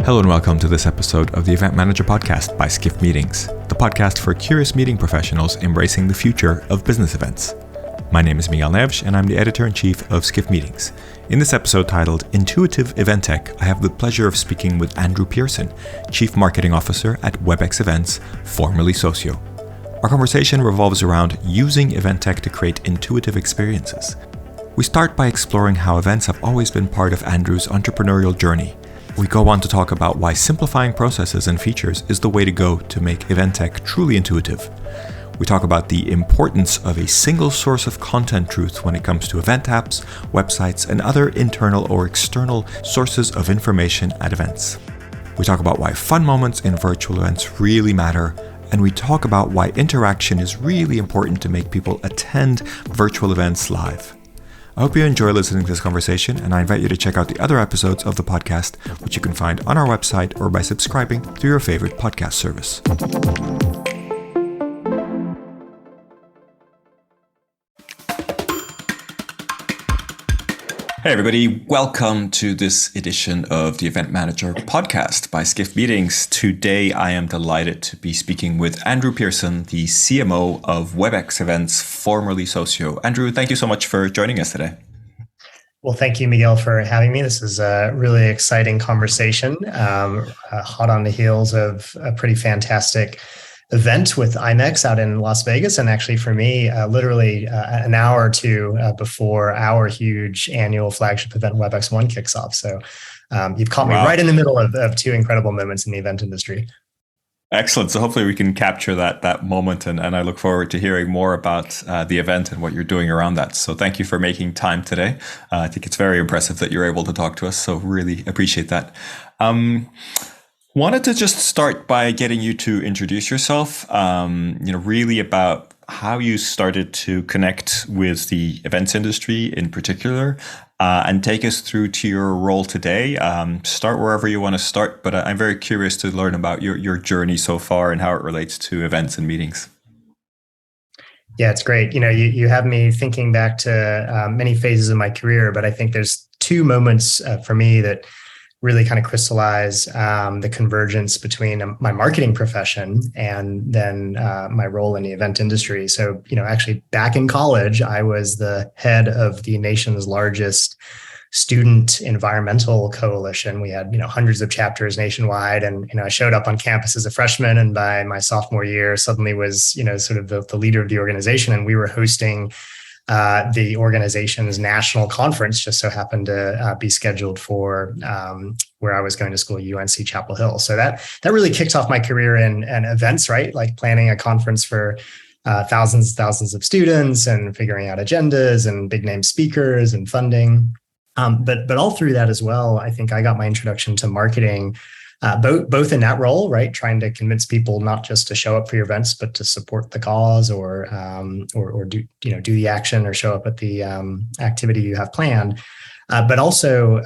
Hello and welcome to this episode of the Event Manager Podcast by Skift Meetings, the podcast for curious meeting professionals embracing the future of business events. My name is Miguel Neves and I'm the Editor-in-Chief of Skift Meetings. In this episode titled Intuitive Event Tech, I have the pleasure of speaking with Andrew Pearson, Chief Marketing Officer at WebEx Events, formerly Socio. Our conversation revolves around using event tech to create intuitive experiences. We start by exploring how events have always been part of Andrew's entrepreneurial journey. We go on to talk about why simplifying processes and features is the way to go to make event tech truly intuitive. We talk about the importance of a single source of content truth when it comes to event apps, websites, and other internal or external sources of information at events. We talk about why fun moments in virtual events really matter, and we talk about why interaction is really important to make people attend virtual events live. I hope you enjoy listening to this conversation, and I invite you to check out the other episodes of the podcast, which you can find on our website or by subscribing through your favorite podcast service. Hey everybody, welcome to this edition of the Event Manager Podcast by Skift Meetings. Today I am delighted to be speaking with Andrew Pearson, the CMO of WebEx Events, formerly Socio. Andrew, thank you so much for joining us today. Well, thank you, Miguel, for having me. This is a really exciting conversation, hot on the heels of a pretty fantastic event with IMEX out in Las Vegas. And actually for me, literally an hour or two before our huge annual flagship event, WebEx One, kicks off. So you've caught me right in the middle of two incredible moments in the event industry. Excellent. So hopefully we can capture that moment. And I look forward to hearing more about the event and what you're doing around that. So thank you for making time today. I think it's very impressive that you're able to talk to us. So really appreciate that. Wanted to just start by getting you to introduce yourself, really about how you started to connect with the events industry in particular, and take us through to your role today. Start wherever you want to start, but I'm very curious to learn about your journey so far and how it relates to events and meetings. Yeah, it's great. You have me thinking back to many phases of my career, but I think there's two moments for me that really kind of crystallize the convergence between my marketing profession and then my role in the event industry. So, actually back in college, I was the head of the nation's largest student environmental coalition. We had, hundreds of chapters nationwide. And, I showed up on campus as a freshman, and by my sophomore year, suddenly was, sort of the leader of the organization. And we were hosting the organization's national conference, just so happened to be scheduled for where I was going to school, UNC Chapel Hill. So that really kicked off my career in events, right? Like planning a conference for thousands of students and figuring out agendas and big name speakers and funding. But all through that as well, I think I got my introduction to marketing. Both in that role, right, trying to convince people not just to show up for your events, but to support the cause or do the action or show up at the activity you have planned. But also,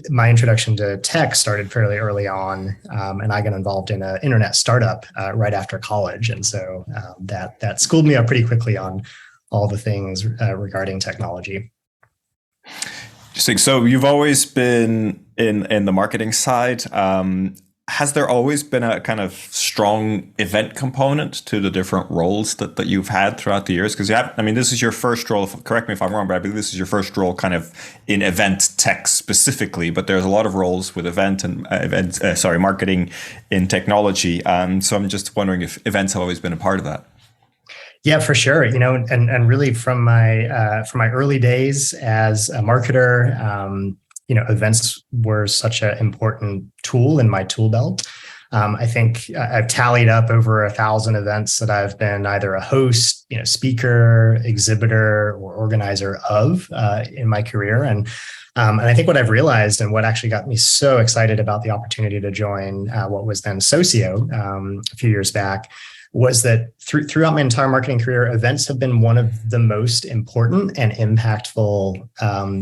my introduction to tech started fairly early on, and I got involved in an internet startup right after college, and so that schooled me up pretty quickly on all the things regarding technology. Interesting. So you've always been in the marketing side. Has there always been a kind of strong event component to the different roles that you've had throughout the years? Because this is your first role. Correct me if I'm wrong, but I believe this is your first role kind of in event tech specifically. But there's a lot of roles with marketing in technology. So I'm just wondering if events have always been a part of that. Yeah, for sure. And really from my early days as a marketer, events were such an important tool in my tool belt. I think I've tallied up over 1,000 events that I've been either a host, speaker, exhibitor, or organizer of in my career. And I think what I've realized and what actually got me so excited about the opportunity to join what was then Socio a few years back was that throughout my entire marketing career, events have been one of the most important and impactful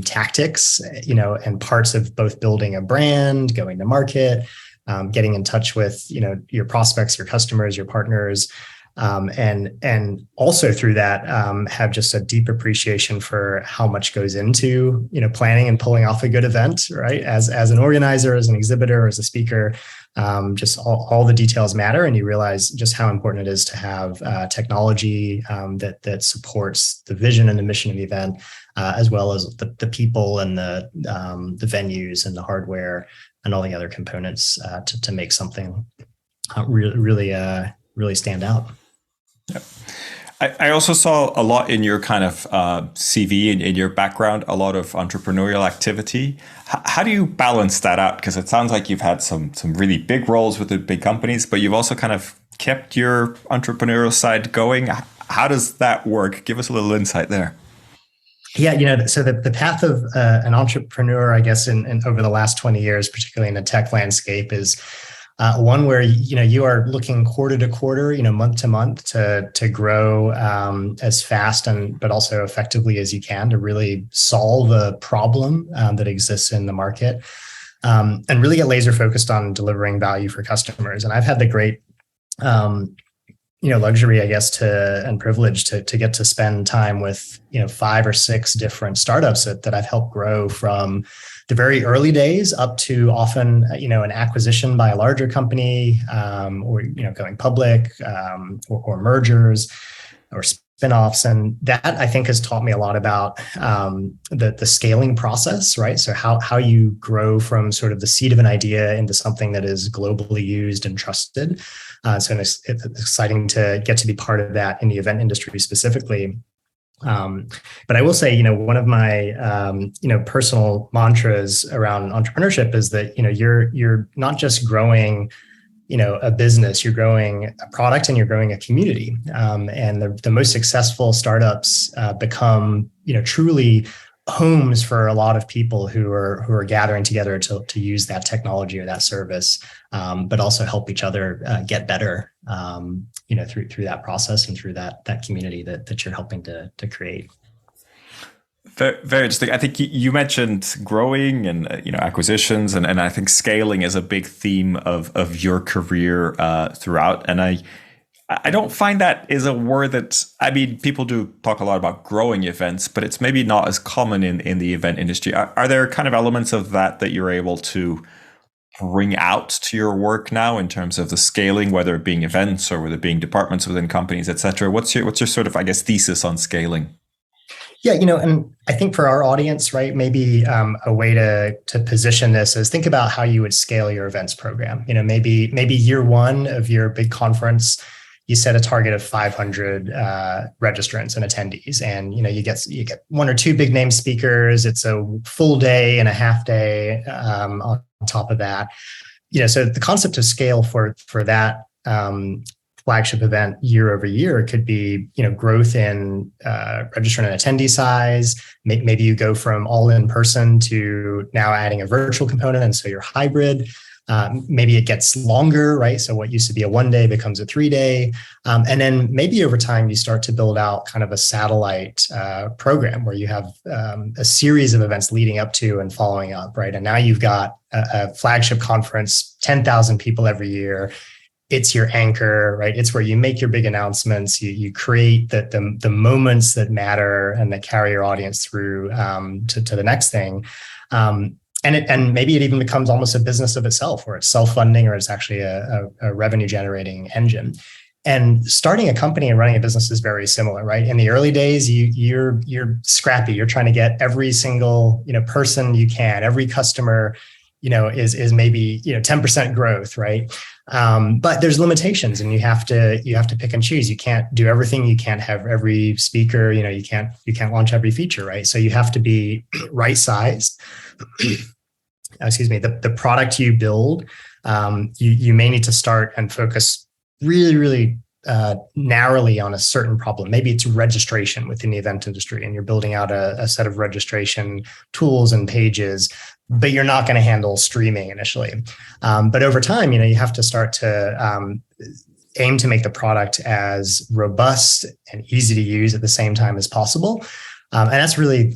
tactics, and parts of both building a brand, going to market, getting in touch with, your prospects, your customers, your partners. And also through that, have just a deep appreciation for how much goes into, planning and pulling off a good event, right? As an organizer, as an exhibitor, as a speaker, just all the details matter, and you realize just how important it is to have technology that supports the vision and the mission of the event, as well as the people and the venues and the hardware and all the other components to make something really stand out. Yep. I also saw a lot in your kind of CV and in your background, a lot of entrepreneurial activity. How do you balance that out? Because it sounds like you've had some really big roles with the big companies, but you've also kind of kept your entrepreneurial side going. How does that work? Give us a little insight there. Yeah, so the path of an entrepreneur, I guess, in over the last 20 years, particularly in the tech landscape, is one where you are looking quarter to quarter, month to month to grow as fast but also effectively as you can to really solve a problem that exists in the market, and really get laser focused on delivering value for customers. And I've had the great luxury, I guess, and privilege to get to spend time with 5 or 6 different startups that I've helped grow from the very early days up to often an acquisition by a larger company, or going public, or mergers or spinoffs. And that, I think, has taught me a lot about the scaling process, right? So how you grow from sort of the seed of an idea into something that is globally used and trusted. So it's exciting to get to be part of that in the event industry specifically. But I will say, one of my, personal mantras around entrepreneurship is that, you're not just growing, a business, you're growing a product and you're growing a community. And the most successful startups become, truly homes for a lot of people who are gathering together to use that technology or that service, but also help each other get better, through that process and through that community that you're helping to create. Very, very interesting. I think you mentioned growing and acquisitions, and I think scaling is a big theme of your career throughout. And I don't find that is a word that, people do talk a lot about growing events, but it's maybe not as common in the event industry. Are there kind of elements of that you're able to bring out to your work now in terms of the scaling, whether it being events or whether it being departments within companies, et cetera? What's your sort of, I guess, thesis on scaling? Yeah, and I think for our audience, right, maybe a way to position this is think about how you would scale your events program. Maybe year one of your big conference, you set a target of 500 registrants and attendees, and you get 1 or 2 big name speakers. It's a full day and a half day on top of that. So the concept of scale for that flagship event year over year could be growth in registrant and attendee size. Maybe you go from all in person to now adding a virtual component, and so you're hybrid. Maybe it gets longer, right? So what used to be a 1-day becomes a 3-day. And then maybe over time, you start to build out kind of a satellite program where you have a series of events leading up to and following up, right? And now you've got a flagship conference, 10,000 people every year. It's your anchor, right? It's where you make your big announcements. You create the moments that matter and that carry your audience through to the next thing. And maybe it even becomes almost a business of itself, where it's self-funding or it's actually a revenue-generating engine. And starting a company and running a business is very similar, right? In the early days, you're scrappy. You're trying to get every single person you can, every customer, is maybe 10% growth, right? But there's limitations, and you have to pick and choose. You can't do everything. You can't have every speaker. You can't launch every feature, right? So you have to be right sized. Excuse me. The product you build, you may need to start and focus really, really narrowly on a certain problem. Maybe it's registration within the event industry, and you're building out a set of registration tools and pages, but you're not going to handle streaming initially. But over time, you have to start to aim to make the product as robust and easy to use at the same time as possible. And that's really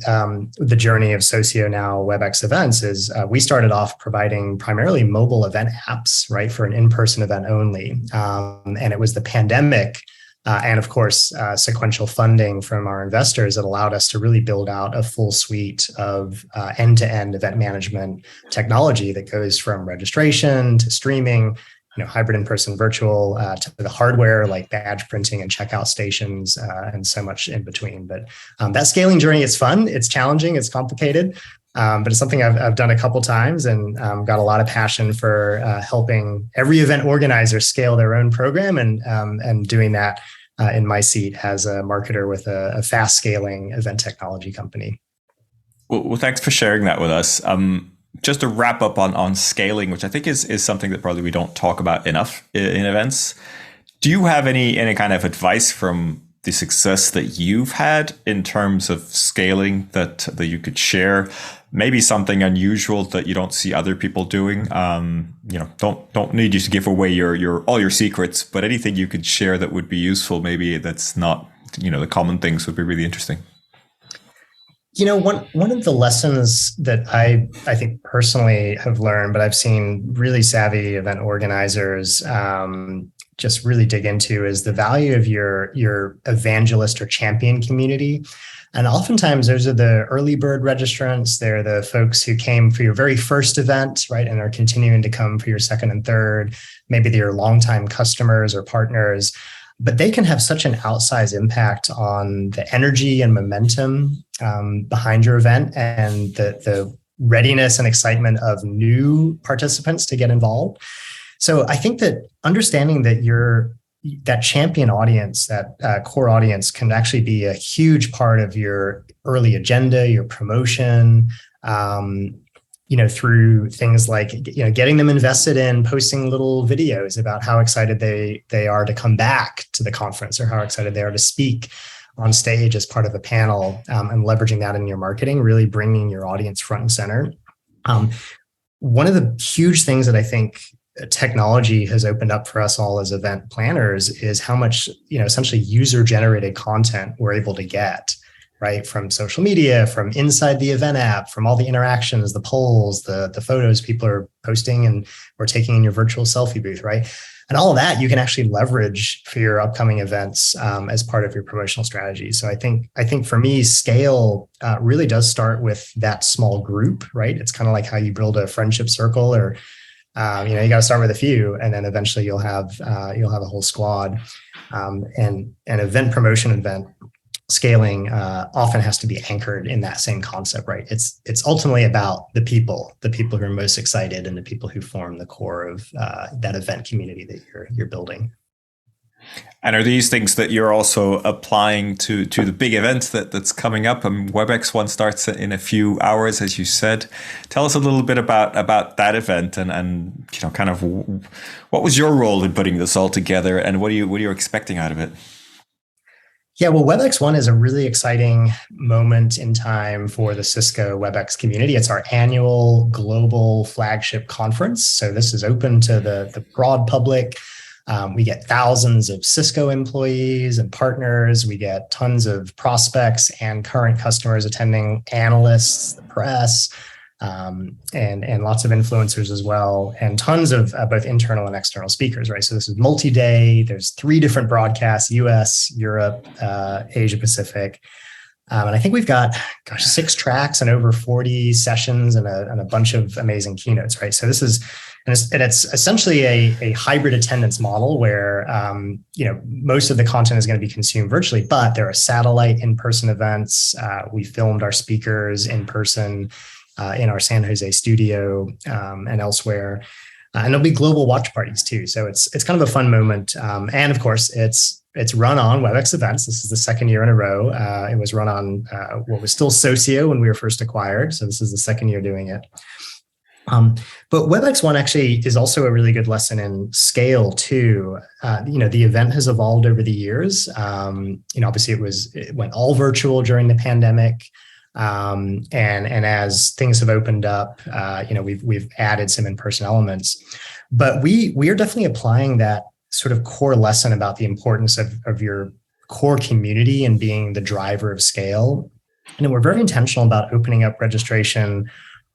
the journey of Socio, now WebEx Events. Is we started off providing primarily mobile event apps, right, for an in-person event only. And it was the pandemic And of course, sequential funding from our investors that allowed us to really build out a full suite of end-to-end event management technology that goes from registration to streaming, hybrid in-person virtual, to the hardware like badge printing and checkout stations, and so much in between. But that scaling journey is fun. It's challenging. It's complicated. But it's something I've done a couple times, and got a lot of passion for helping every event organizer scale their own program, and doing that in my seat as a marketer with a fast scaling event technology company. Well, thanks for sharing that with us. Just to wrap up on scaling, which I think is something that probably we don't talk about enough in events. Do you have any kind of advice from the success that you've had in terms of scaling that you could share? Maybe something unusual that you don't see other people doing. Don't need you to give away your all your secrets, but anything you could share that would be useful, maybe that's not the common things, would be really interesting. One of the lessons that I think personally have learned, but I've seen really savvy event organizers just really dig into, is the value of your evangelist or champion community. And oftentimes those are the early bird registrants. They're the folks who came for your very first event, right? And are continuing to come for your second and third. Maybe they're longtime customers or partners, but they can have such an outsized impact on the energy and momentum behind your event, and the readiness and excitement of new participants to get involved. So I think that understanding that that champion audience, that core audience, can actually be a huge part of your early agenda, your promotion, through things like, getting them invested in posting little videos about how excited they are to come back to the conference, or how excited they are to speak on stage as part of a panel, and leveraging that in your marketing, really bringing your audience front and center. One of the huge things that I think technology has opened up for us all as event planners is how much, essentially user-generated content we're able to get, right? From social media, from inside the event app, from all the interactions, the polls, the photos people are posting and or taking in your virtual selfie booth, right? And all of that you can actually leverage for your upcoming events as part of your promotional strategy. So I think for me, scale really does start with that small group, right? It's kind of like how you build a friendship circle, or you got to start with a few, and then eventually you'll have a whole squad. And an event promotion, event scaling often has to be anchored in that same concept, right? It's ultimately about the people who are most excited, and the people who form the core of that event community that you're building. And are these things that you're also applying to the big event that's coming up? WebEx One starts in a few hours, as you said. Tell us a little bit about that event, and kind of what was your role in putting this all together, and what are you expecting out of it? Yeah, well, WebEx One is a really exciting moment in time for the Cisco WebEx community. It's our annual global flagship conference. So this is open to the broad public. We get thousands of Cisco employees and partners. We get tons of prospects and current customers attending, analysts, the press, and lots of influencers as well, and tons of both internal and external speakers, right? So this is multi-day. There's 3 different broadcasts: US, Europe, Asia Pacific. And I think we've got, 6 tracks and over 40 sessions and a bunch of amazing keynotes, right? So this is, and it's essentially a hybrid attendance model where, most of the content is going to be consumed virtually, but there are satellite in-person events. We filmed our speakers in person in our San Jose studio and elsewhere. And there'll be global watch parties too. So it's kind of a fun moment. And of course, it's run on WebEx events. This is the second year in a row. It was run on what was still Socio when we were first acquired. So this is the second year doing it. But WebEx One actually is also a really good lesson in scale too. The event has evolved over the years. Obviously it went all virtual during the pandemic. And as things have opened up, we've added some in-person elements, but we are definitely applying that sort of core lesson about the importance of your core community and being the driver of scale. And we're very intentional about opening up registration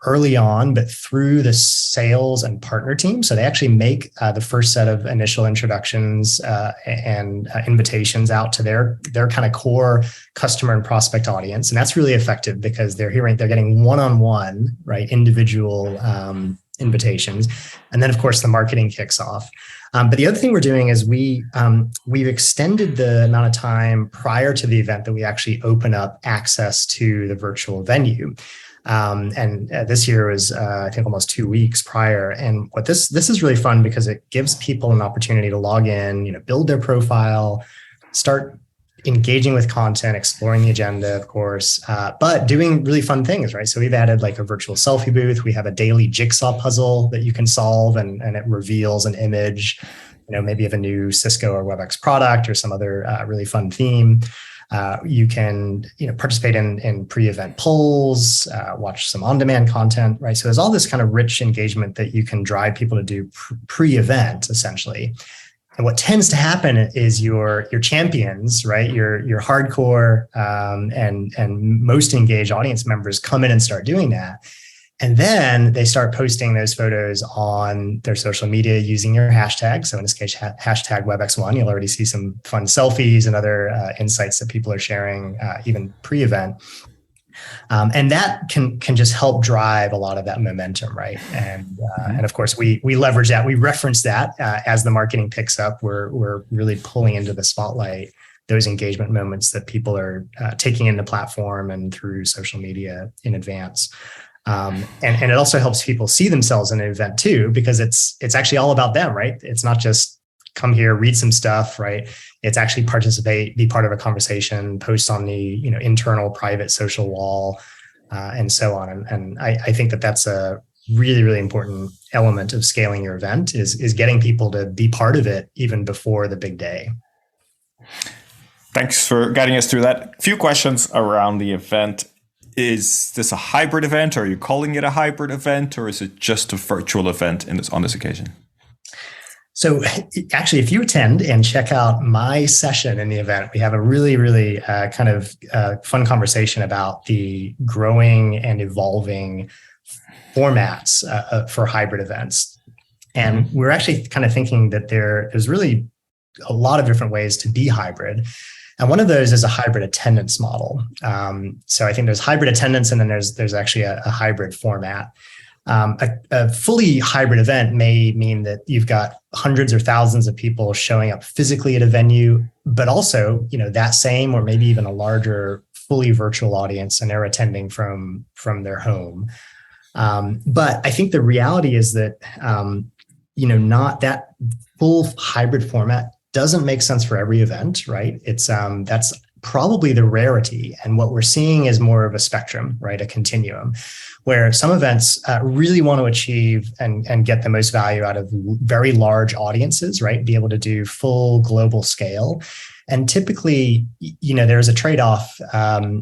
early on, but through the sales and partner team. So they actually make the first set of initial introductions and invitations out to their kind of core customer and prospect audience. And that's really effective because they're getting one-on-one, right, individual invitations. And then, of course, the marketing kicks off. But the other thing we're doing is we've extended the amount of time prior to the event that we actually open up access to the virtual venue. And this year was, I think, almost 2 weeks prior. And what this is really fun because it gives people an opportunity to log in, build their profile, start engaging with content, exploring the agenda, of course, but doing really fun things, right? So we've added like a virtual selfie booth. We have a daily jigsaw puzzle that you can solve, and it reveals an image, maybe of a new Cisco or WebEx product or some other really fun theme. You can, participate in pre-event polls, watch some on-demand content, right? So there's all this kind of rich engagement that you can drive people to do pre-event, essentially. And what tends to happen is your champions, right? Your hardcore and most engaged audience members come in and start doing that. And then they start posting those photos on their social media using your hashtag. So in this case, hashtag WebEx1, you'll already see some fun selfies and other insights that people are sharing even pre-event. And that can just help drive a lot of that momentum, right? And of course, we leverage that. We reference that as the marketing picks up. We're really pulling into the spotlight those engagement moments that people are taking in the platform and through social media in advance. And it also helps people see themselves in an event too, because it's actually all about them, right? It's not just come here, read some stuff, right? It's actually participate, be part of a conversation, post on the internal private social wall, and so on. And I think that's a really, really important element of scaling your event is getting people to be part of it even before the big day. Thanks for guiding us through that. A few questions around the event. Is this a hybrid event? Are you calling it a hybrid event, or is it just a virtual event on this occasion? So actually, if you attend and check out my session in the event, we have a really, really kind of fun conversation about the growing and evolving formats for hybrid events. And we're actually kind of thinking that there's really a lot of different ways to be hybrid. And one of those is a hybrid attendance model. So I think there's hybrid attendance, and then there's actually a hybrid format. A fully hybrid event may mean that you've got hundreds or thousands of people showing up physically at a venue, but also, that same or maybe even a larger fully virtual audience, and they're attending from their home. But I think the reality is that, not that full hybrid format doesn't make sense for every event, right? It's that's probably the rarity. And what we're seeing is more of a spectrum, right? A continuum, where some events really want to achieve and get the most value out of very large audiences, right? Be able to do full global scale. And typically, there's a trade-off.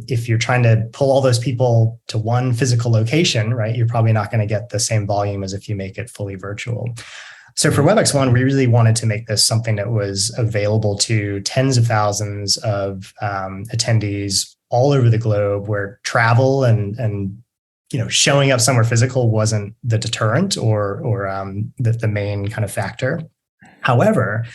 If you're trying to pull all those people to one physical location, right? You're probably not going to get the same volume as if you make it fully virtual. So for WebEx1, we really wanted to make this something that was available to tens of thousands of attendees all over the globe, where travel and showing up somewhere physical wasn't the deterrent or the main kind of factor. However,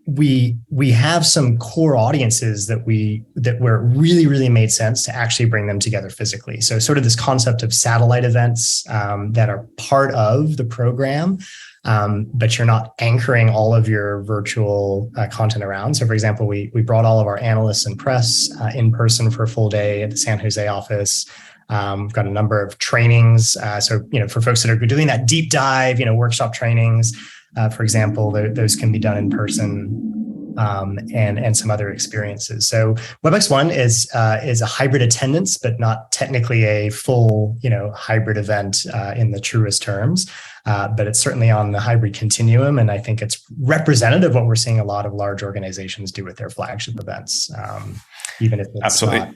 we have some core audiences that where it really, really made sense to actually bring them together physically. So sort of this concept of satellite events that are part of the program, but you're not anchoring all of your virtual content around. So for example, we brought all of our analysts and press in person for a full day at the San Jose office. We've got a number of trainings. So, for folks that are doing that deep dive, workshop trainings, for example, those can be done in person, and some other experiences. So WebEx1 is a hybrid attendance, but not technically a full, hybrid event in the truest terms. But it's certainly on the hybrid continuum. And I think it's representative of what we're seeing a lot of large organizations do with their flagship events, even if it's absolutely.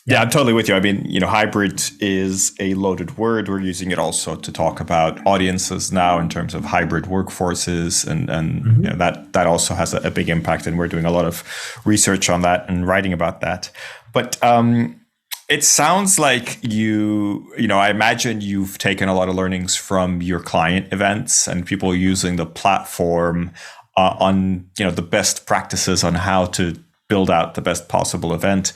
Yeah, I'm totally with you. I mean, hybrid is a loaded word. We're using it also to talk about audiences now in terms of hybrid workforces, and mm-hmm. That also has a big impact. And we're doing a lot of research on that and writing about that. But It sounds like I imagine you've taken a lot of learnings from your client events and people using the platform on, the best practices on how to build out the best possible event.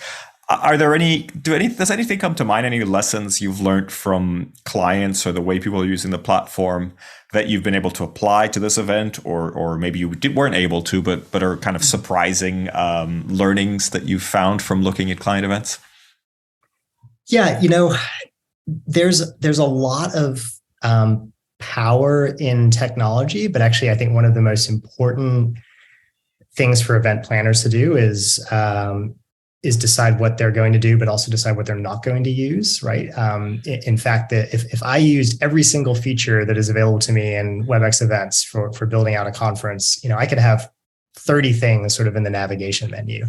Are there does anything come to mind? Any lessons you've learned from clients or the way people are using the platform that you've been able to apply to this event, or maybe you weren't able to, but are kind of surprising learnings that you've found from looking at client events? Yeah, there's a lot of power in technology, but actually, I think one of the most important things for event planners to do is decide what they're going to do, but also decide what they're not going to use, right? In fact, if I used every single feature that is available to me in WebEx events for building out a conference, I could have 30 things sort of in the navigation menu.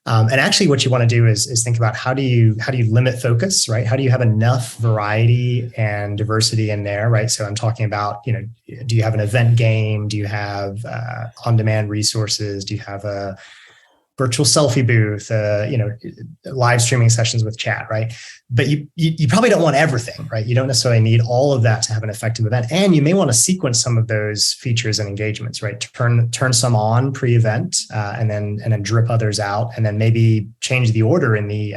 And actually, what you want to do is think about how do you limit focus, right? How do you have enough variety and diversity in there, right? So I'm talking about, do you have an event game? Do you have on-demand resources? Do you have a virtual selfie booth, live streaming sessions with chat, right? But you probably don't want everything, right? You don't necessarily need all of that to have an effective event. And you may want to sequence some of those features and engagements, right? Turn some on pre-event and then drip others out, and then maybe change the order in the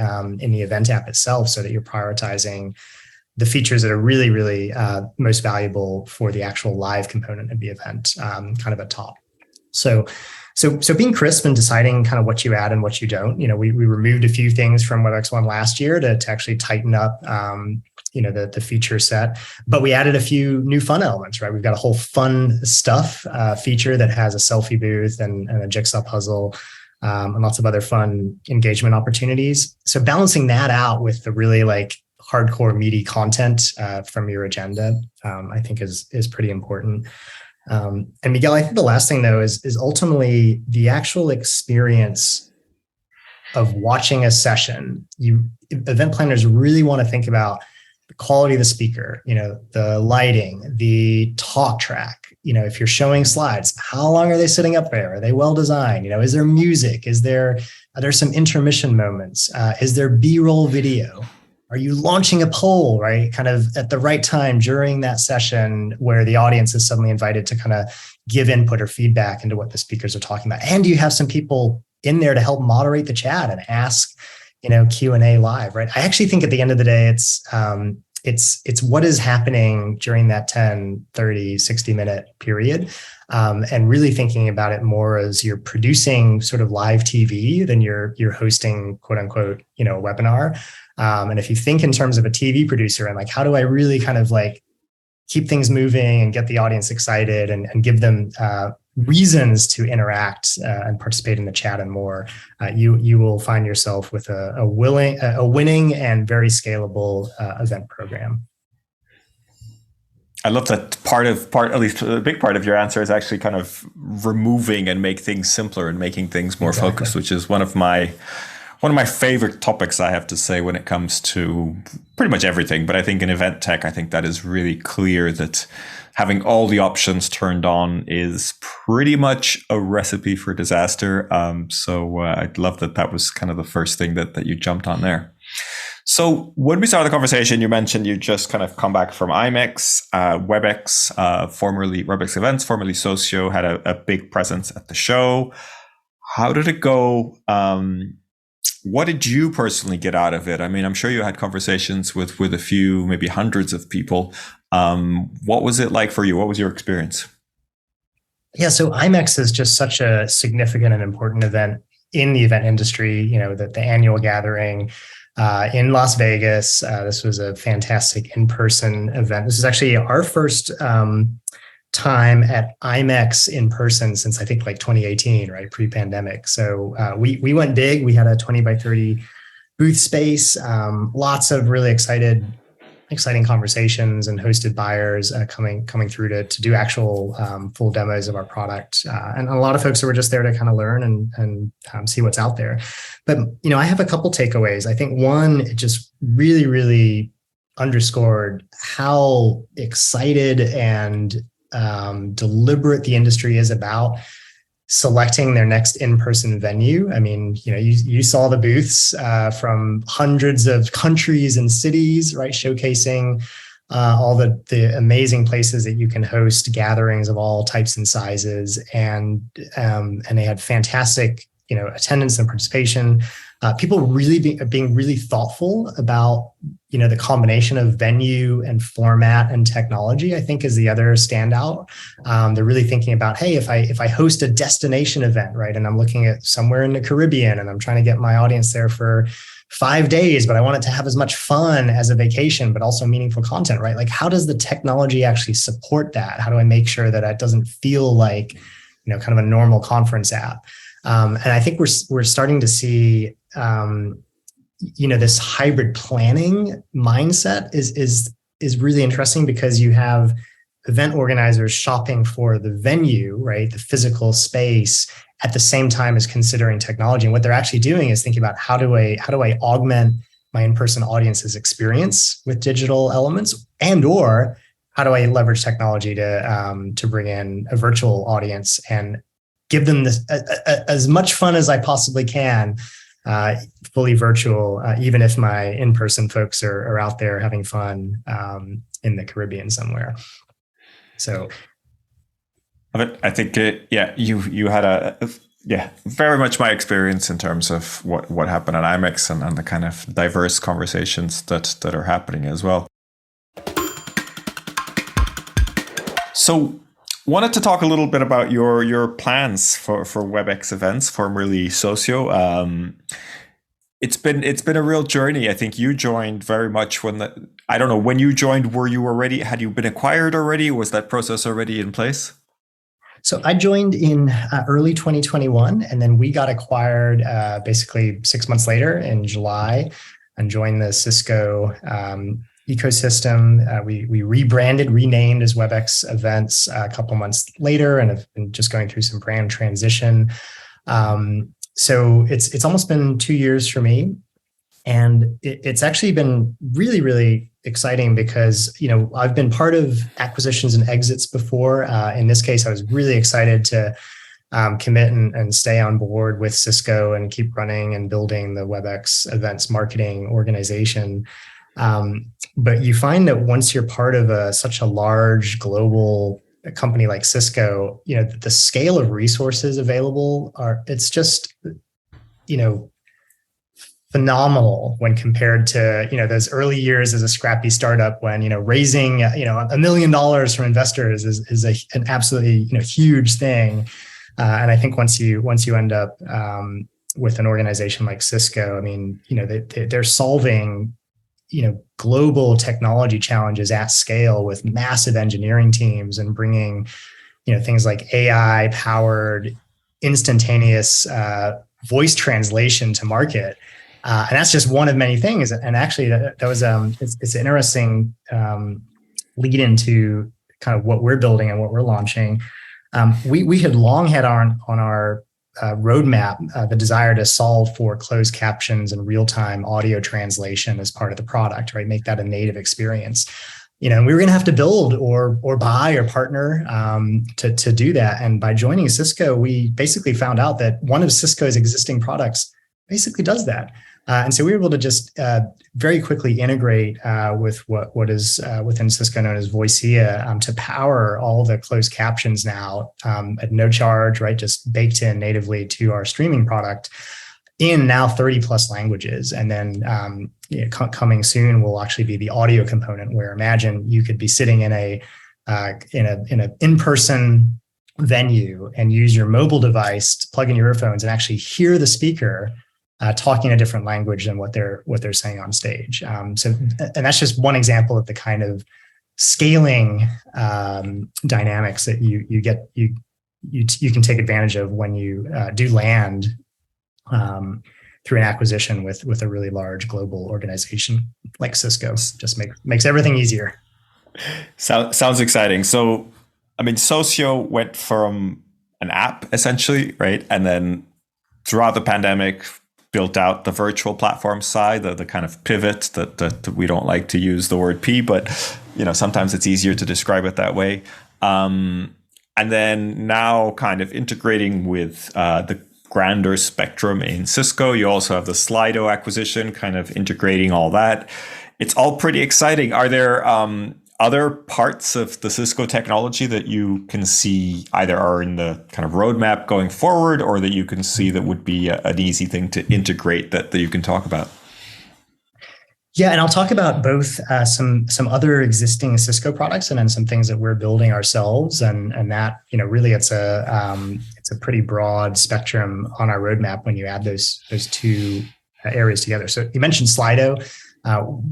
event app itself so that you're prioritizing the features that are really, really most valuable for the actual live component of the event, kind of at top. So being crisp and deciding kind of what you add and what you don't, we removed a few things from WebEx1 last year to actually tighten up, the feature set, but we added a few new fun elements, right? We've got a whole fun stuff feature that has a selfie booth and a jigsaw puzzle and lots of other fun engagement opportunities. So balancing that out with the really like hardcore meaty content from your agenda, I think is pretty important. And Miguel, I think the last thing though is ultimately the actual experience of watching a session. Event planners really want to think about the quality of the speaker, the lighting, the talk track. If you're showing slides, how long are they sitting up there? Are they well designed? Is there music? Are there some intermission moments? Is there B-roll video? Are you launching a poll, right? Kind of at the right time during that session where the audience is suddenly invited to kind of give input or feedback into what the speakers are talking about. And do you have some people in there to help moderate the chat and ask, Q&A live, right? I actually think at the end of the day, it's what is happening during that 10, 30, 60-minute period. And really thinking about it more as you're producing sort of live TV than you're hosting, quote unquote, a webinar. And if you think in terms of a TV producer and like, how do I really kind of like keep things moving and get the audience excited and give them reasons to interact and participate in the chat and more, you will find yourself with a winning and very scalable event program. I love that at least a big part of your answer is actually kind of removing and make things simpler and making things more focused, which is one of my favorite topics, I have to say, when it comes to pretty much everything. But I think in event tech, I think that is really clear that having all the options turned on is pretty much a recipe for disaster. So I love that was kind of the first thing that you jumped on there. So when we started the conversation, you mentioned you just kind of come back from IMEX, WebEx, formerly WebEx Events, formerly Socio, had a big presence at the show. How did it go? What did you personally get out of it? I mean, I'm sure you had conversations with a few, maybe hundreds of people. What was it like for you? What was your experience? Yeah, so IMEX is just such a significant and important event in the event industry. The annual gathering in Las Vegas. This was a fantastic in-person event. This is actually our first time at IMEX in person since I think like 2018, right? Pre-pandemic. So we went big. We had a 20 by 30 booth space, lots of really exciting conversations and hosted buyers coming through to do actual full demos of our product. And a lot of folks who were just there to kind of learn and see what's out there. But, I have a couple takeaways. I think one, it just really, really underscored how excited and deliberate the industry is about selecting their next in-person venue. I mean, you saw the booths from hundreds of countries and cities, right? Showcasing all the amazing places that you can host gatherings of all types and sizes. And they had fantastic, attendance and participation. People really being really thoughtful about, the combination of venue and format and technology, I think, is the other standout. They're really thinking about, hey, if I host a destination event, right, and I'm looking at somewhere in the Caribbean and I'm trying to get my audience there for 5 days, but I want it to have as much fun as a vacation, but also meaningful content, right? Like, how does the technology actually support that? How do I make sure that it doesn't feel like, kind of a normal conference app? And I think we're starting to see, this hybrid planning mindset is really interesting, because you have event organizers shopping for the venue, right, the physical space, at the same time as considering technology. And what they're actually doing is thinking about how do I augment my in-person audience's experience with digital elements, or how do I leverage technology to bring in a virtual audience and give them this as much fun as I possibly can, fully virtual, even if my in-person folks are out there having fun in the Caribbean somewhere. So, I think, you had very much my experience in terms of what happened at IMEX and the kind of diverse conversations that are happening as well. So, wanted to talk a little bit about your plans for WebEx events, formerly Socio. It's been a real journey. I think you joined very much when you joined, had you been acquired already? Was that process already in place? So I joined in early 2021, and then we got acquired basically 6 months later in July, and joined the Cisco ecosystem. We renamed as WebEx Events a couple months later, and have been just going through some brand transition. So it's almost been 2 years for me, and it's actually been really, really exciting, because I've been part of acquisitions and exits before. In this case, I was really excited to commit and stay on board with Cisco and keep running and building the WebEx Events marketing organization. But you find that once you're part of such a large global company like Cisco, the scale of resources available it's just, phenomenal when compared to, those early years as a scrappy startup, when, raising, $1 million from investors is an absolutely, huge thing. And I think once you end up with an organization like Cisco, I mean, they're solving, global technology challenges at scale with massive engineering teams, and bringing, things like AI powered instantaneous voice translation to market. And that's just one of many things. And actually that was, it's an interesting lead into kind of what we're building and what we're launching. We had long had on our roadmap the desire to solve for closed captions and real-time audio translation as part of the product, right? Make that a native experience. And we were going to have to build or buy or partner to do that. And by joining Cisco, we basically found out that one of Cisco's existing products basically does that. And so we were able to just very quickly integrate with what is within Cisco known as Voicea to power all the closed captions now at no charge, right? Just baked in natively to our streaming product in now 30 plus languages. And then coming soon will actually be the audio component, where imagine you could be sitting in a in-person venue and use your mobile device to plug in your earphones and actually hear the speaker talking a different language than what they're saying on stage. And that's just one example of the kind of scaling dynamics that you can take advantage of when you do land through an acquisition with a really large global organization like Cisco. Just makes everything easier. Sounds exciting. So, I mean, Socio went from an app essentially, right? And then throughout the pandemic, built out the virtual platform side, the kind of pivot that we don't like to use the word P, but sometimes it's easier to describe it that way. And then now kind of integrating with the grander spectrum in Cisco. You also have the Slido acquisition, kind of integrating all that. It's all pretty exciting. Are there other parts of the Cisco technology that you can see either are in the kind of roadmap going forward, or that you can see that would be an easy thing to integrate that you can talk about? Yeah, and I'll talk about both some other existing Cisco products and then some things that we're building ourselves, and that really it's a pretty broad spectrum on our roadmap when you add those two areas together. So you mentioned Slido.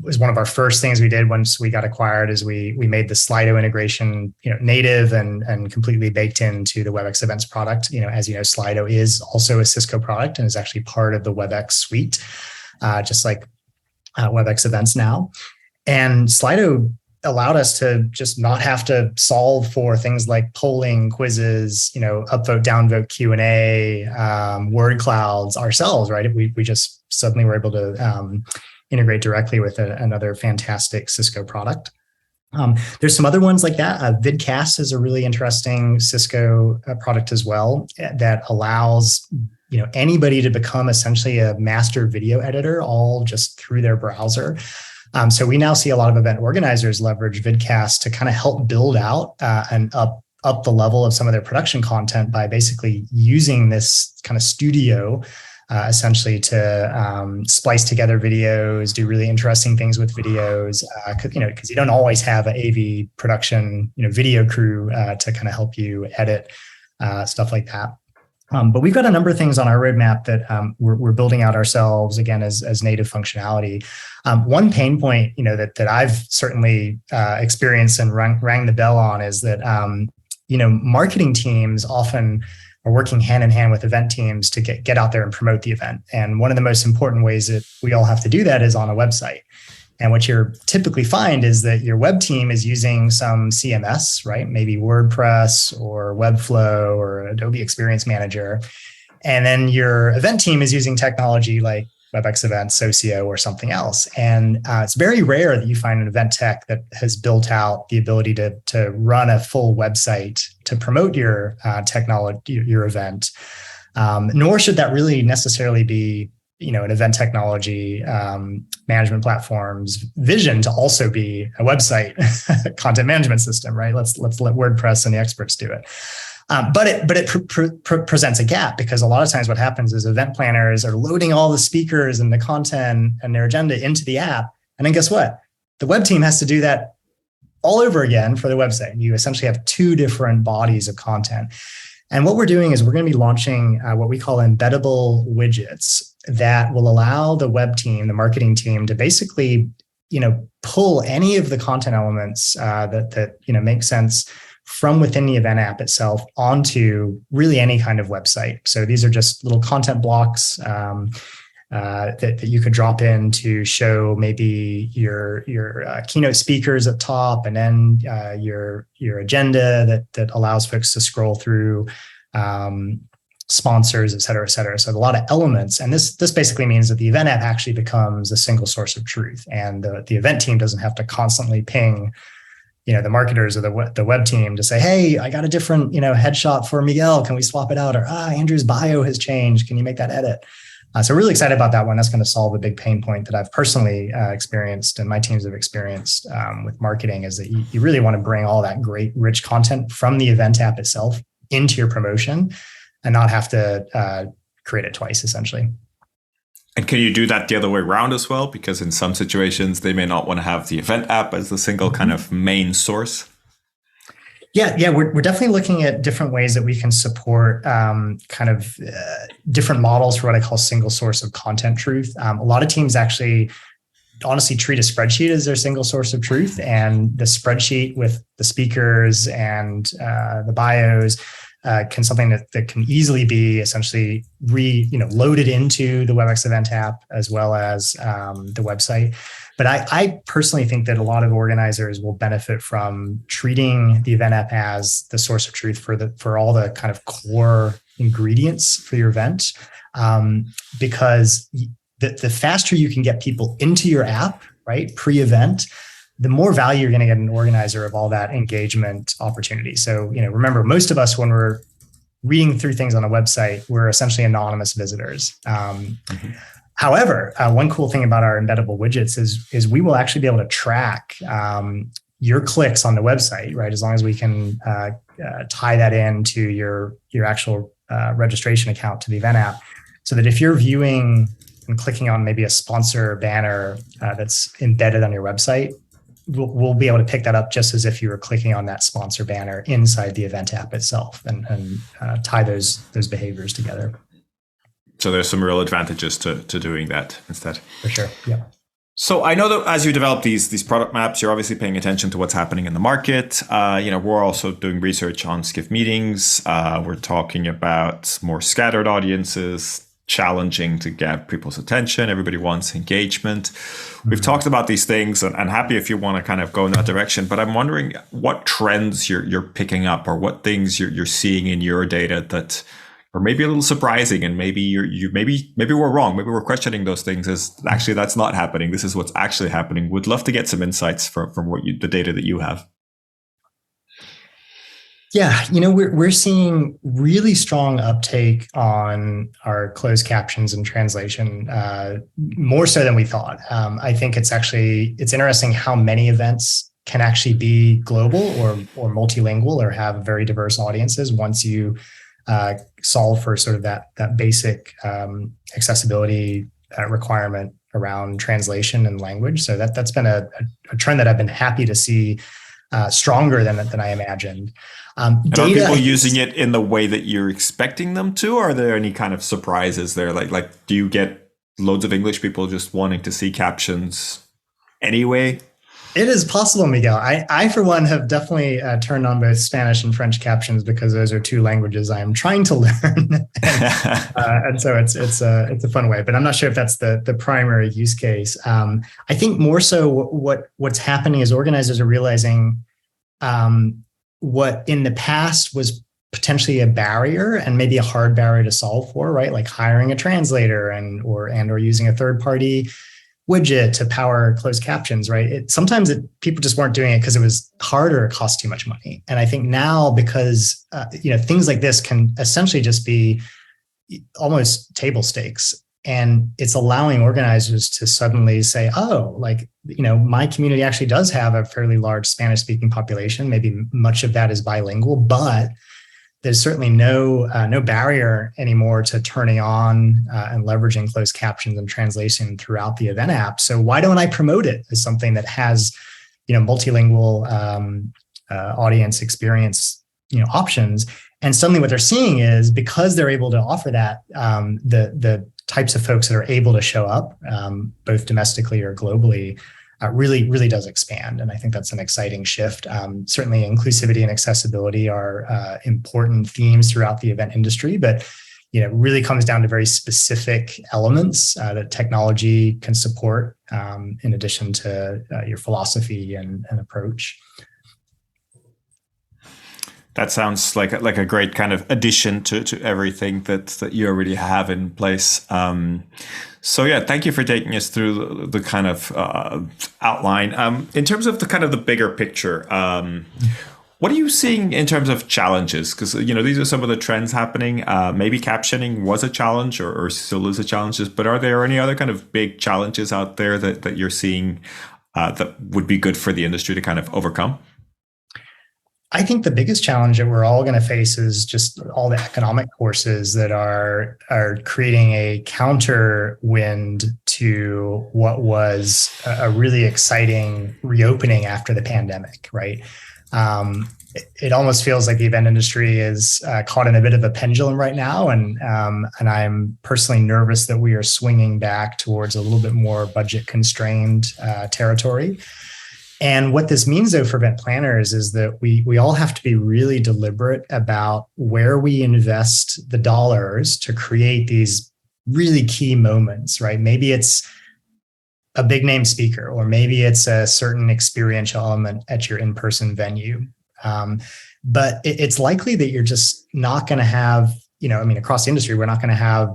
Was one of our first things we did once we got acquired is we made the Slido integration native and completely baked into the WebEx Events product. As you know, Slido is also a Cisco product and is actually part of the WebEx suite, just like WebEx Events now. And Slido allowed us to just not have to solve for things like polling, quizzes, upvote, downvote, Q&A, word clouds ourselves, right? We just suddenly were able to integrate directly with another fantastic Cisco product. There's some other ones like that. Vidcast is a really interesting Cisco product as well that allows anybody to become essentially a master video editor, all just through their browser. So we now see a lot of event organizers leverage Vidcast to kind of help build out and up the level of some of their production content by basically using this kind of studio essentially to splice together videos, do really interesting things with videos, because you don't always have an AV production, video crew to kind of help you edit stuff like that. But we've got a number of things on our roadmap that we're building out ourselves, again, as native functionality. One pain point, that I've certainly experienced and rang the bell on is that, marketing teams often are working hand in hand with event teams to get out there and promote the event. And one of the most important ways that we all have to do that is on a website. And what you're typically find is that your web team is using some CMS, right? Maybe WordPress or Webflow or Adobe Experience Manager. And then your event team is using technology like WebEx Events, Socio, or something else. And it's very rare that you find an event tech that has built out the ability to run a full website to promote your technology, your event. Nor should that really necessarily be an event technology management platform's vision to also be a website content management system, right? Let's let WordPress and the experts do it. But it presents a gap, because a lot of times what happens is event planners are loading all the speakers and the content and their agenda into the app. And then guess what? The web team has to do that all over again for the website. You essentially have two different bodies of content. And what we're doing is we're going to be launching what we call embeddable widgets that will allow the web team, the marketing team, to basically, pull any of the content elements that make sense from within the event app itself onto really any kind of website. So these are just little content blocks that you could drop in to show maybe your keynote speakers at top, and then your agenda that allows folks to scroll through, sponsors, et cetera, et cetera. So a lot of elements. And this basically means that the event app actually becomes a single source of truth. And the event team doesn't have to constantly ping the marketers or the web team to say, hey, I got a different, headshot for Miguel. Can we swap it out? Or, Andrew's bio has changed. Can you make that edit? So really excited about that one. That's going to solve a big pain point that I've personally experienced and my teams have experienced with marketing, is that you really want to bring all that great, rich content from the event app itself into your promotion and not have to create it twice, essentially. And can you do that the other way around as well? Because in some situations, they may not want to have the event app as the single kind of main source. Yeah, we're definitely looking at different ways that we can support different models for what I call single source of content truth. A lot of teams actually honestly treat a spreadsheet as their single source of truth, and the spreadsheet with the speakers and the bios can something that can easily be essentially loaded into the WebEx event app as well as the website. But I personally think that a lot of organizers will benefit from treating the event app as the source of truth for all the kind of core ingredients for your event, because the faster you can get people into your app, right, pre-event, the more value you're going to get an organizer of all that engagement opportunity. So, remember, most of us, when we're reading through things on a website, we're essentially anonymous visitors. However, one cool thing about our embeddable widgets is we will actually be able to track your clicks on the website, right? As long as we can tie that into your actual registration account to the event app, so that if you're viewing and clicking on maybe a sponsor banner that's embedded on your website, we'll be able to pick that up just as if you were clicking on that sponsor banner inside the event app itself, and tie those behaviors together. So there's some real advantages to doing that instead. For sure, yeah. So I know that as you develop these product maps, you're obviously paying attention to what's happening in the market. We're also doing research on Skift meetings. We're talking about more scattered audiences, challenging to get people's attention. Everybody wants engagement. We've talked about these things, and happy if you want to kind of go in that direction. But I'm wondering what trends you're picking up, or what things you're seeing in your data that are maybe a little surprising, and maybe maybe we're wrong. Maybe we're questioning those things as actually that's not happening. This is what's actually happening. Would love to get some insights from the data that you have. Yeah, we're seeing really strong uptake on our closed captions and translation, more so than we thought. I think it's interesting how many events can actually be global or multilingual or have very diverse audiences once you solve for sort of that basic accessibility requirement around translation and language. So that's been a trend that I've been happy to see stronger than I imagined. And are people using it in the way that you're expecting them to? Or are there any kind of surprises there? Like, do you get loads of English people just wanting to see captions anyway? It is possible, Miguel. I for one, have definitely turned on both Spanish and French captions because those are two languages I am trying to learn, and so it's a fun way. But I'm not sure if that's the primary use case. I think more so what's happening is organizers are realizing what in the past was potentially a barrier and maybe a hard barrier to solve for, right? Like hiring a translator and or using a third party widget to power closed captions, right? Sometimes people just weren't doing it because it was hard or it cost too much money. And I think now, because things like this can essentially just be almost table stakes, and it's allowing organizers to suddenly say, oh, my community actually does have a fairly large Spanish speaking population. Maybe much of that is bilingual, but there's certainly no barrier anymore to turning on and leveraging closed captions and translation throughout the event app. So why don't I promote it as something that has, multilingual audience experience, options? And suddenly what they're seeing is, because they're able to offer that, the types of folks that are able to show up, both domestically or globally, really, really does expand. And I think that's an exciting shift. Certainly inclusivity and accessibility are important themes throughout the event industry, but it really comes down to very specific elements that technology can support, in addition to your philosophy and approach. That sounds like a great kind of addition to everything that you already have in place. So yeah, thank you for taking us through the kind of outline. In terms of the kind of the bigger picture, what are you seeing in terms of challenges? Because these are some of the trends happening. Maybe captioning was a challenge or still is a challenge, but are there any other kind of big challenges out there that you're seeing that would be good for the industry to kind of overcome? I think the biggest challenge that we're all going to face is just all the economic forces that are creating a counter wind to what was a really exciting reopening after the pandemic, right? It almost feels like the event industry is caught in a bit of a pendulum right now, and I'm personally nervous that we are swinging back towards a little bit more budget constrained territory. And what this means, though, for event planners is that we all have to be really deliberate about where we invest the dollars to create these really key moments, right? Maybe it's a big name speaker, or maybe it's a certain experiential element at your in-person venue. But it's likely that you're just not going to have across the industry, we're not going to have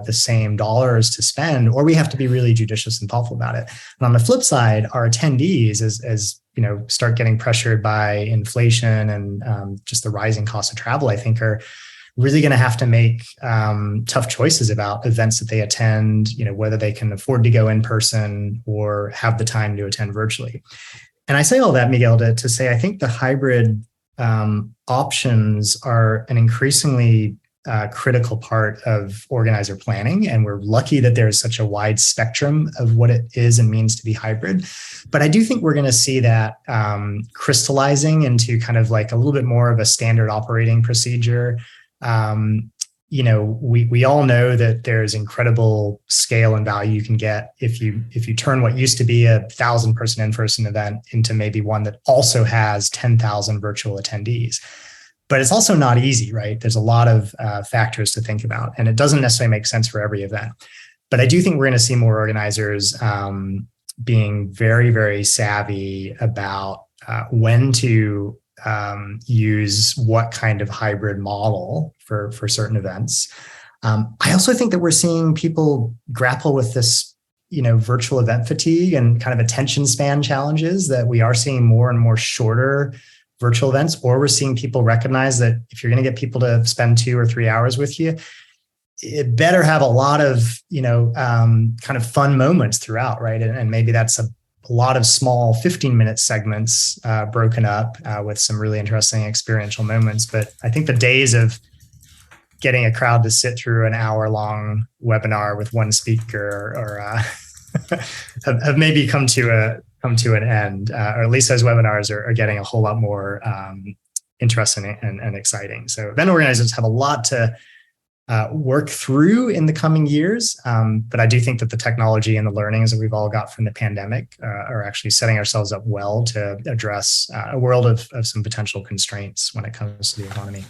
the same dollars to spend, or we have to be really judicious and thoughtful about it. And on the flip side, our attendees, as start getting pressured by inflation and just the rising cost of travel, I think are really going to have to make tough choices about events that they attend, whether they can afford to go in person or have the time to attend virtually. And I say all that, Miguel, to say I think the hybrid options are an increasingly critical part of organizer planning. And we're lucky that there's such a wide spectrum of what it is and means to be hybrid. But I do think we're going to see that crystallizing into kind of like a little bit more of a standard operating procedure. We all know that there's incredible scale and value you can get if you turn what used to be 1,000-person in-person event into maybe one that also has 10,000 virtual attendees. But it's also not easy, right? There's a lot of factors to think about, and it doesn't necessarily make sense for every event. But I do think we're going to see more organizers being very, very savvy about when to use what kind of hybrid model for certain events. I also think that we're seeing people grapple with this, virtual event fatigue and kind of attention span challenges, that we are seeing more and more shorter virtual events, or we're seeing people recognize that if you're going to get people to spend 2 or 3 hours with you, it better have a lot of, kind of fun moments throughout, right? And maybe that's a lot of small 15-minute segments broken up with some really interesting experiential moments. But I think the days of getting a crowd to sit through an hour-long webinar with one speaker or have maybe come to an end, or at least those webinars are getting a whole lot more interesting and exciting. So event organizers have a lot to work through in the coming years. But I do think that the technology and the learnings that we've all got from the pandemic are actually setting ourselves up well to address a world of some potential constraints when it comes to the economy.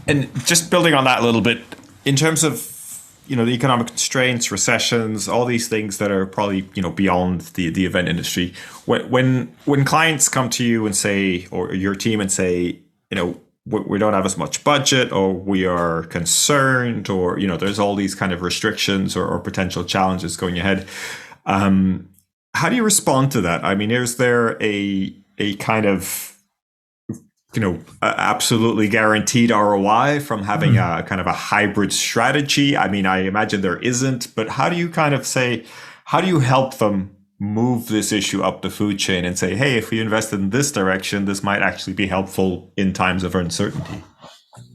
And just building on that a little bit, in terms of, the economic constraints, recessions, all these things that are probably, beyond the event industry, when clients come to you and say, or your team and say, we don't have as much budget, or we are concerned, or, there's all these kind of restrictions or potential challenges going ahead. How do you respond to that? I mean, is there a kind of, absolutely guaranteed ROI from having a kind of a hybrid strategy? I mean, I imagine there isn't, but how do you help them move this issue up the food chain and say, hey, if we invested in this direction, this might actually be helpful in times of uncertainty?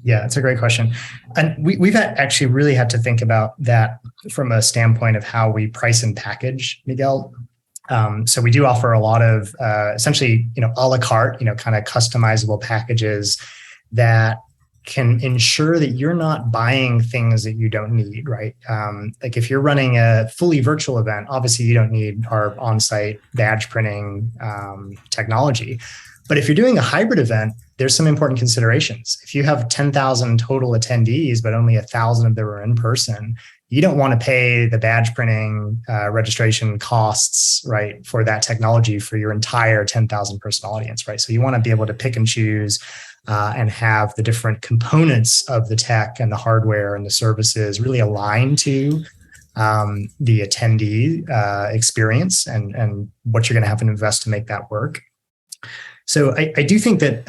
Yeah, it's a great question. And we've actually really had to think about that from a standpoint of how we price and package, Miguel. So we do offer a lot of essentially, a la carte, kind of customizable packages that can ensure that you're not buying things that you don't need, right? Like if you're running a fully virtual event, obviously you don't need our on-site badge printing technology. But if you're doing a hybrid event, there's some important considerations. If you have 10,000 total attendees, but only 1,000 of them are in person, you don't want to pay the badge printing registration costs, right, for that technology for your entire 10,000 person audience, right? So you want to be able to pick and choose and have the different components of the tech and the hardware and the services really align to the attendee experience and what you're going to have to invest to make that work. So I do think that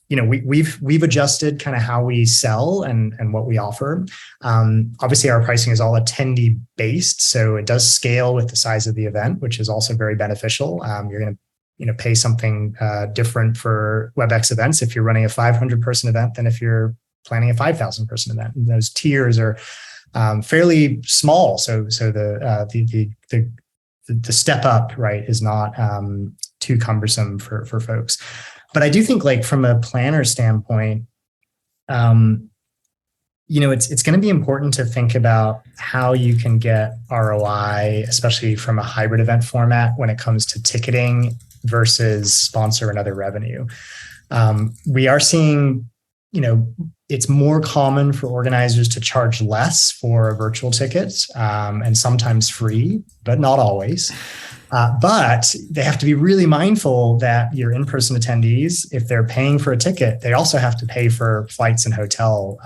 we've adjusted kind of how we sell and what we offer. Obviously, our pricing is all attendee based, so it does scale with the size of the event, which is also very beneficial. You're going to pay something different for WebEx events if you're running a 500 person event than if you're planning a 5,000 person event. And those tiers are fairly small, so the step up, right, is not too cumbersome for folks. But I do think, like, from a planner standpoint, it's going to be important to think about how you can get ROI, especially from a hybrid event format when it comes to ticketing versus sponsor and other revenue. We are seeing, it's more common for organizers to charge less for virtual tickets, and sometimes free, but not always. But they have to be really mindful that your in-person attendees, if they're paying for a ticket, they also have to pay for flights and hotel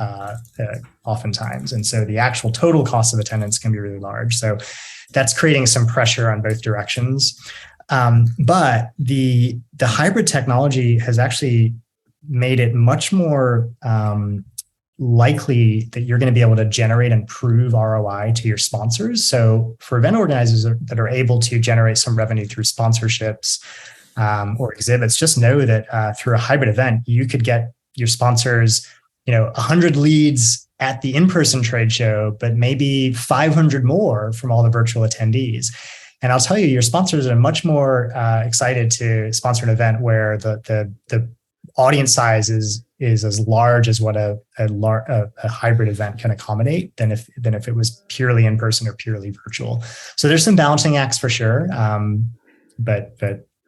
oftentimes. And so the actual total cost of attendance can be really large. So that's creating some pressure on both directions. But the hybrid technology has actually made it much more likely that you're going to be able to generate and prove ROI to your sponsors. So for event organizers that are able to generate some revenue through sponsorships or exhibits, just know that through a hybrid event, you could get your sponsors, 100 leads at the in-person trade show, but maybe 500 more from all the virtual attendees. And I'll tell you, your sponsors are much more excited to sponsor an event where the audience size is as large as what a hybrid event can accommodate than if it was purely in person or purely virtual. So there's some balancing acts for sure, but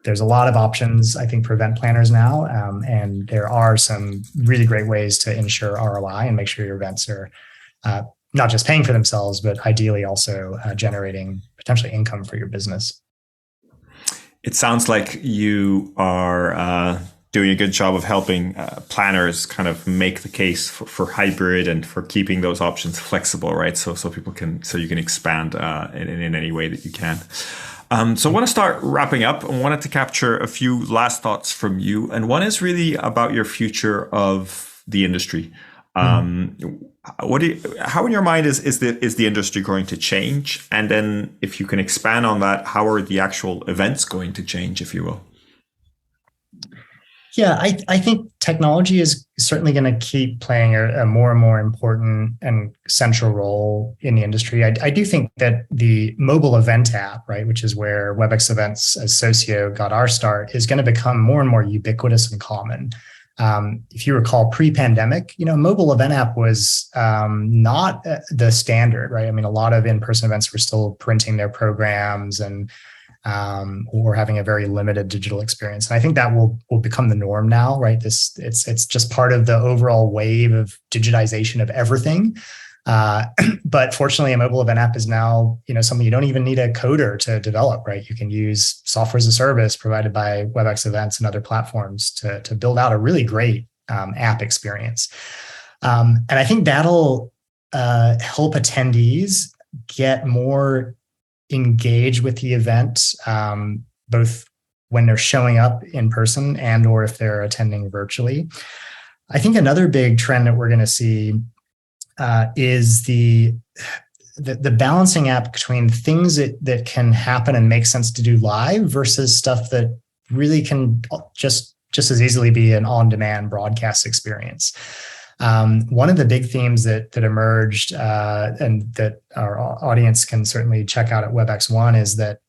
there's a lot of options, I think, for event planners now, and there are some really great ways to ensure ROI and make sure your events are not just paying for themselves, but ideally also generating potentially income for your business. It sounds like you are doing a good job of helping planners kind of make the case for hybrid and for keeping those options flexible, right? So you can expand in any way that you can. So I want to start wrapping up. I wanted to capture a few last thoughts from you, and one is really about your future of the industry. How in your mind is the industry going to change? And then if you can expand on that, how are the actual events going to change, if you will? Yeah, I think technology is certainly going to keep playing a more and more important and central role in the industry. I do think that the mobile event app, right, which is where WebEx Events as Socio got our start, is going to become more and more ubiquitous and common. If you recall, pre-pandemic, mobile event app was not the standard, right? I mean, a lot of in-person events were still printing their programs and or having a very limited digital experience. And I think that will become the norm now, right? It's just part of the overall wave of digitization of everything. But fortunately, a mobile event app is now, something you don't even need a coder to develop, right? You can use software as a service provided by WebEx Events and other platforms to build out a really great app experience. And I think that'll help attendees get more engaged with the event, both when they're showing up in person and or if they're attending virtually. I think another big trend that we're going to see is the balancing act between things that can happen and make sense to do live versus stuff that really can just as easily be an on-demand broadcast experience. One of the big themes that emerged and that our audience can certainly check out at WebEx One is that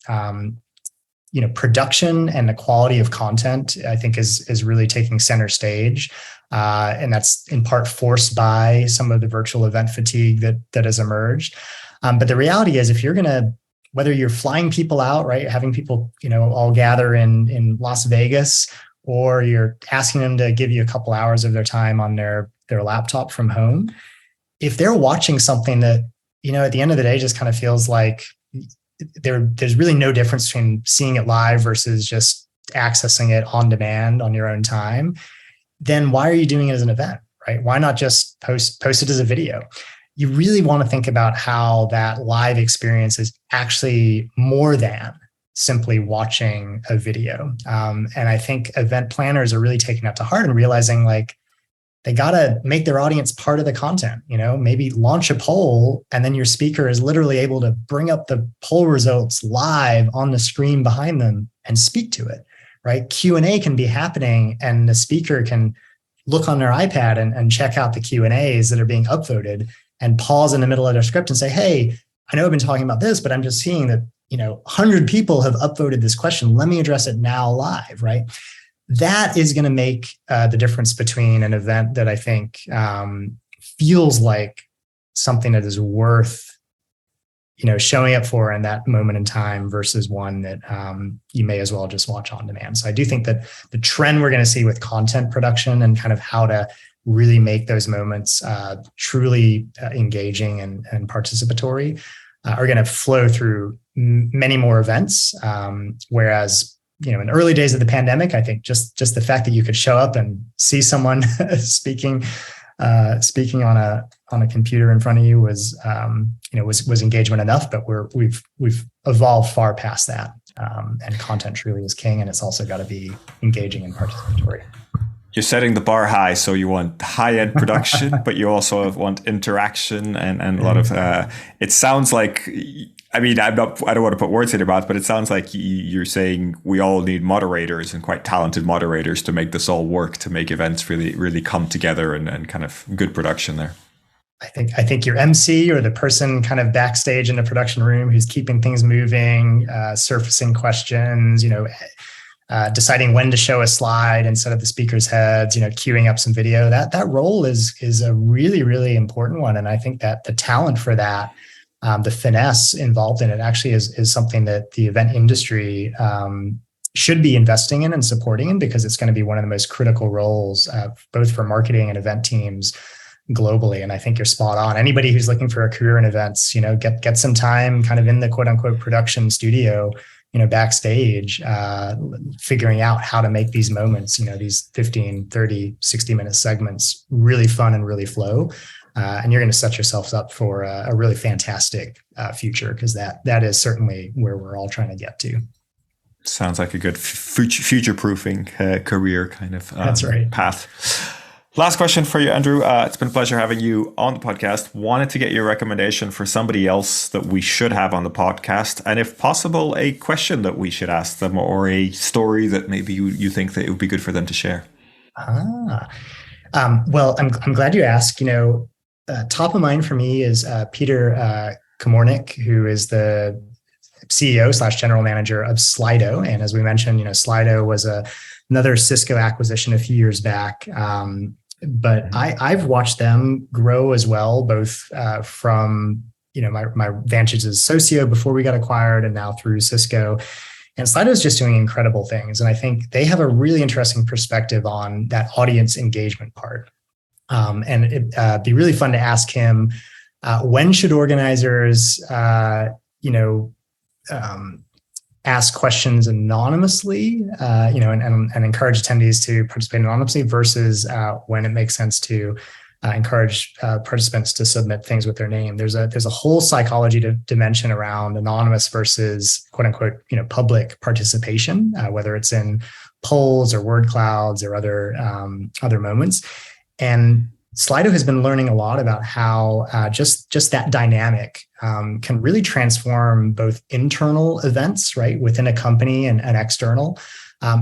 production and the quality of content, I think, is really taking center stage. And that's in part forced by some of the virtual event fatigue that has emerged. But the reality is, if you're whether you're flying people out, right, having people, all gather in Las Vegas, or you're asking them to give you a couple hours of their time on their laptop from home, if they're watching something that, at the end of the day just kind of feels like there's really no difference between seeing it live versus just accessing it on demand on your own time, then why are you doing it as an event, right? Why not just post it as a video? You really want to think about how that live experience is actually more than simply watching a video. And I think event planners are really taking that to heart and realizing they got to make their audience part of the content, maybe launch a poll and then your speaker is literally able to bring up the poll results live on the screen behind them and speak to it, right? Q&A can be happening and the speaker can look on their iPad and check out the Q&As that are being upvoted and pause in the middle of their script and say, hey, I know I've been talking about this, but I'm just seeing that, 100 people have upvoted this question. Let me address it now live, right? That is going to make the difference between an event that I think feels like something that is worth, showing up for in that moment in time versus one that you may as well just watch on demand. So I do think that the trend we're going to see with content production and kind of how to really make those moments truly engaging and participatory are going to flow through many more events. Whereas, in the early days of the pandemic, I think just the fact that you could show up and see someone speaking on a computer in front of you was engagement enough. But we've evolved far past that, and content truly is king, and it's also got to be engaging and participatory. You're setting the bar high, so you want high-end production, but you also want interaction and a lot of. It sounds like, I don't want to put words in your mouth, but it sounds like you're saying we all need moderators and quite talented moderators to make this all work, to make events really, really come together and kind of good production there. I think your MC or the person kind of backstage in the production room who's keeping things moving, surfacing questions, deciding when to show a slide instead of the speaker's heads, queuing up some video. That role is a really, really important one. And I think that the talent for that, the finesse involved in it actually is something that the event industry should be investing in and supporting in, because it's going to be one of the most critical roles, both for marketing and event teams globally. And I think you're spot on. Anybody who's looking for a career in events, get some time kind of in the quote unquote production studio, backstage, figuring out how to make these moments, these 15, 30, 60-minute segments really fun and really flow. And you're going to set yourselves up for a really fantastic future, because that is certainly where we're all trying to get to. Sounds like a good future-proofing career kind of That's right. path. Last question for you, Andrew. It's been a pleasure having you on the podcast. Wanted to get your recommendation for somebody else that we should have on the podcast. And if possible, a question that we should ask them, or a story that maybe you think that it would be good for them to share. Well, I'm glad you asked. Top of mind for me is Peter Komornik, who is the CEO / general manager of Slido. And as we mentioned, Slido was another Cisco acquisition a few years back. But I've watched them grow as well, both from my vantage as Socio before we got acquired, and now through Cisco. And Slido is just doing incredible things. And I think they have a really interesting perspective on that audience engagement part. And it'd be really fun to ask him, when should organizers, ask questions anonymously, and encourage attendees to participate anonymously, versus when it makes sense to encourage participants to submit things with their name. There's a whole psychology dimension around anonymous versus quote unquote public participation, whether it's in polls or word clouds or other moments. And Slido has been learning a lot about how just that dynamic can really transform both internal events, right, within a company and external,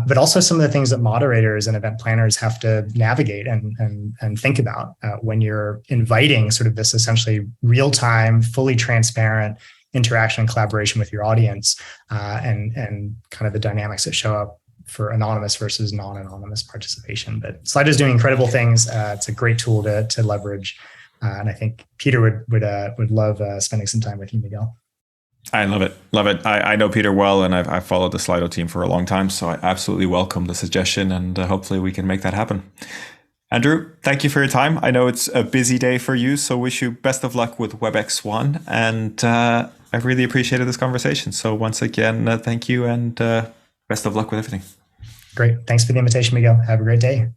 but also some of the things that moderators and event planners have to navigate and think about when you're inviting sort of this essentially real-time, fully transparent interaction and collaboration with your audience, and kind of the dynamics that show up for anonymous versus non-anonymous participation. But Slido is doing incredible things. It's a great tool to leverage. And I think Peter would love spending some time with you, Miguel. I love it. Love it. I know Peter well, and I've followed the Slido team for a long time. So I absolutely welcome the suggestion, and hopefully we can make that happen. Andrew, thank you for your time. I know it's a busy day for you, so wish you best of luck with WebEx1. And I really appreciated this conversation. So once again, thank you, and best of luck with everything. Great. Thanks for the invitation, Miguel. Have a great day.